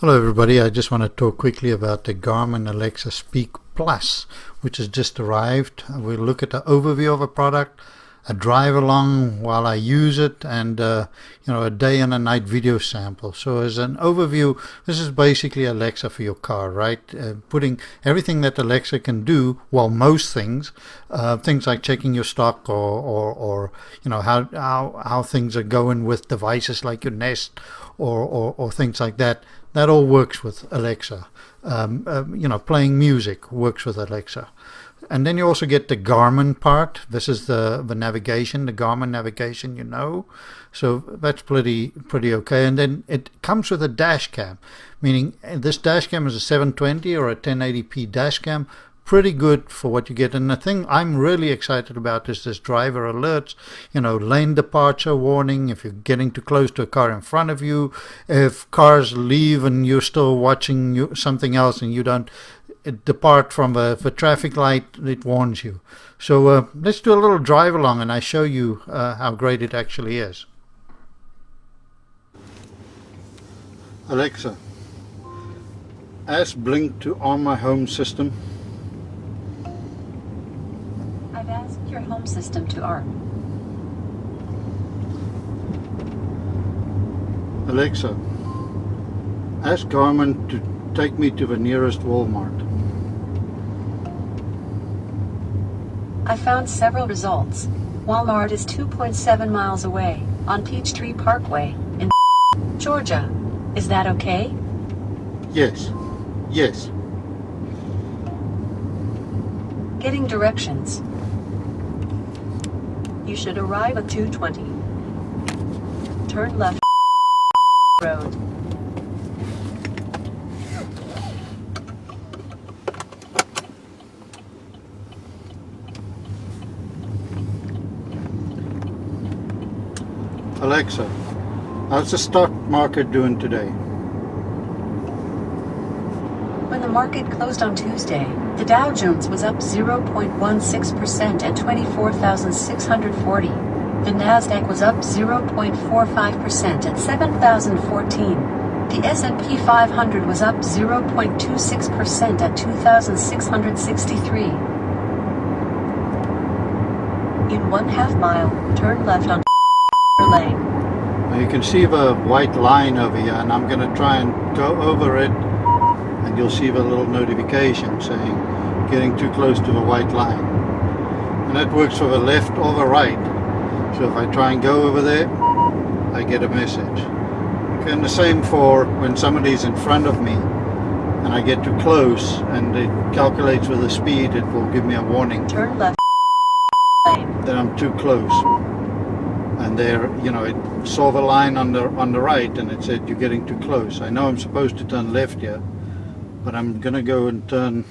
Hello everybody, I just want to talk quickly about the Garmin Alexa Speak Plus, which has just arrived. We'll look at the overview of a product, a drive along while I use it, and a day and a night video sample. So as an overview, this is basically Alexa for your car, right? Putting everything that Alexa can do, well, most things like checking your stock or how things are going with devices like your Nest or things like that. That all works with Alexa. Playing music works with Alexa. And then you also get the Garmin part. This is the navigation, the Garmin navigation, So that's pretty okay. And then it comes with a dash cam, meaning this dash cam is a 720 or a 1080p dash cam. Pretty good for what you get. And the thing I'm really excited about is this driver alerts, lane departure warning if you're getting too close to a car in front of you, if cars leave and you're still watching something else and you don't depart from the traffic light, it warns you. So let's do a little drive along and I show you how great it actually is. Alexa, ask Blink to arm my home system. I've asked your home system to arm. Alexa, ask Garmin to take me to the nearest Walmart. I found several results. Walmart is 2.7 miles away on Peachtree Parkway in Georgia. Is that okay? Yes. Yes. Getting directions. You should arrive at 2:20. Turn left road. Alexa, how's the stock market doing today? When the market closed on Tuesday, the Dow Jones was up 0.16% at 24,640. The Nasdaq was up 0.45% at 7,014. The S&P 500 was up 0.26% at 2,663. In 1/2 mile, turn left on lane. Now you can see the white line over here, and I'm going to try and go over it, and you'll see the little notification saying getting too close to the white line. And that works for the left or the right. So if I try and go over there, I get a message. And the same for when somebody's in front of me and I get too close and it calculates with the speed, it will give me a warning. Turn left lane. That I'm too close. And there, it saw the line on the right and it said you're getting too close. I know I'm supposed to turn left here, but I'm going to go and turn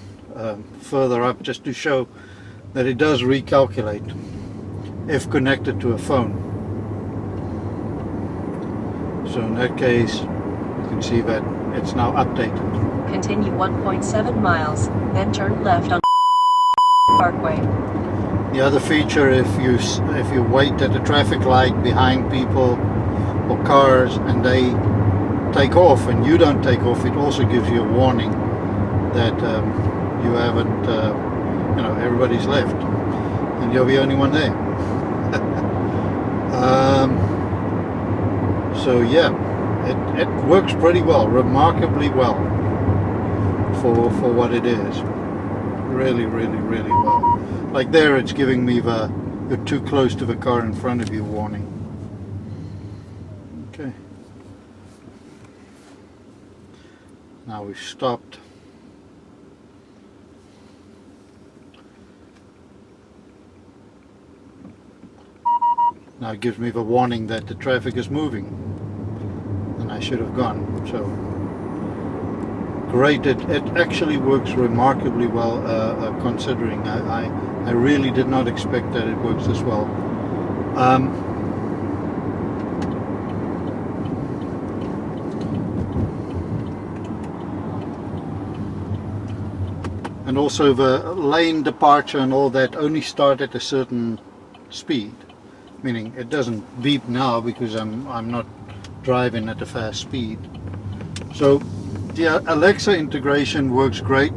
further up just to show that it does recalculate if connected to a phone. So in that case, you can see that it's now updated. Continue 1.7 miles, then turn left on Parkway. The other feature, if you wait at a traffic light behind people or cars and they take off and you don't take off, it also gives you a warning that you haven't, everybody's left and you're the only one there. So yeah, it works pretty well, remarkably well for what it is. Really well. Like there, it's giving me the "you're too close to the car in front of you" warning. Okay. Now we've stopped. Now it gives me the warning that the traffic is moving and I should have gone. So great, it actually works remarkably well considering. I really did not expect that it works this well. And also the lane departure and all that only start at a certain speed, meaning it doesn't beep now because I'm not driving at a fast speed. So the Alexa integration works great,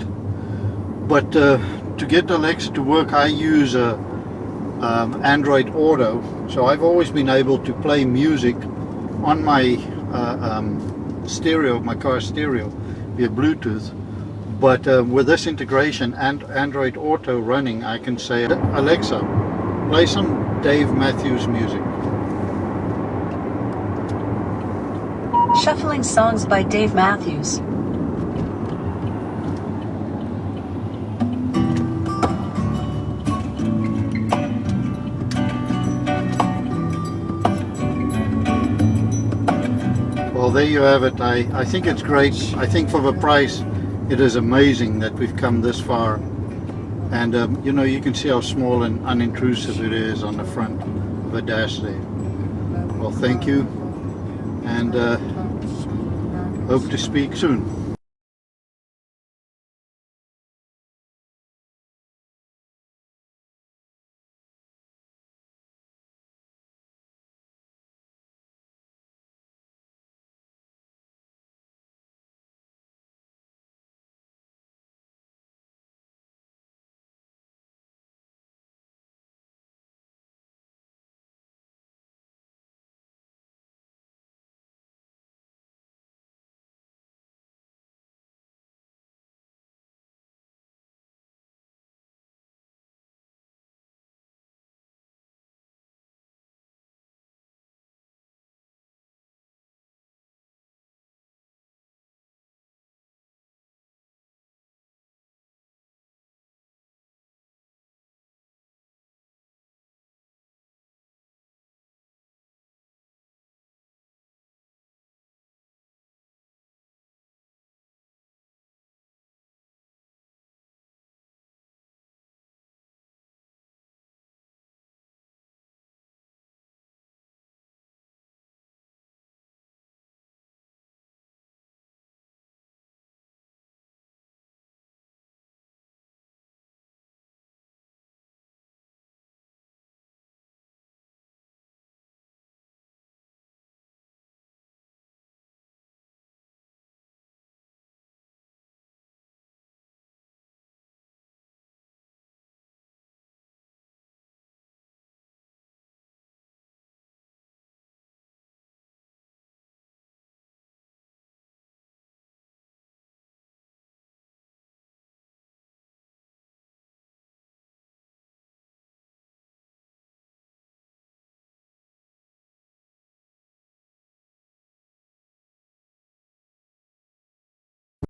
but to get Alexa to work, I use Android Auto. So I've always been able to play music on my stereo, my car stereo, via Bluetooth. But with this integration and Android Auto running, I can say, Alexa, play some Dave Matthews music. Shuffling songs by Dave Matthews. Well, there you have it. I think it's great. I think for the price, it is amazing that we've come this far. And you know, you can see how small and unintrusive it is on the front of the dash there. Well, thank you, and hope to speak soon.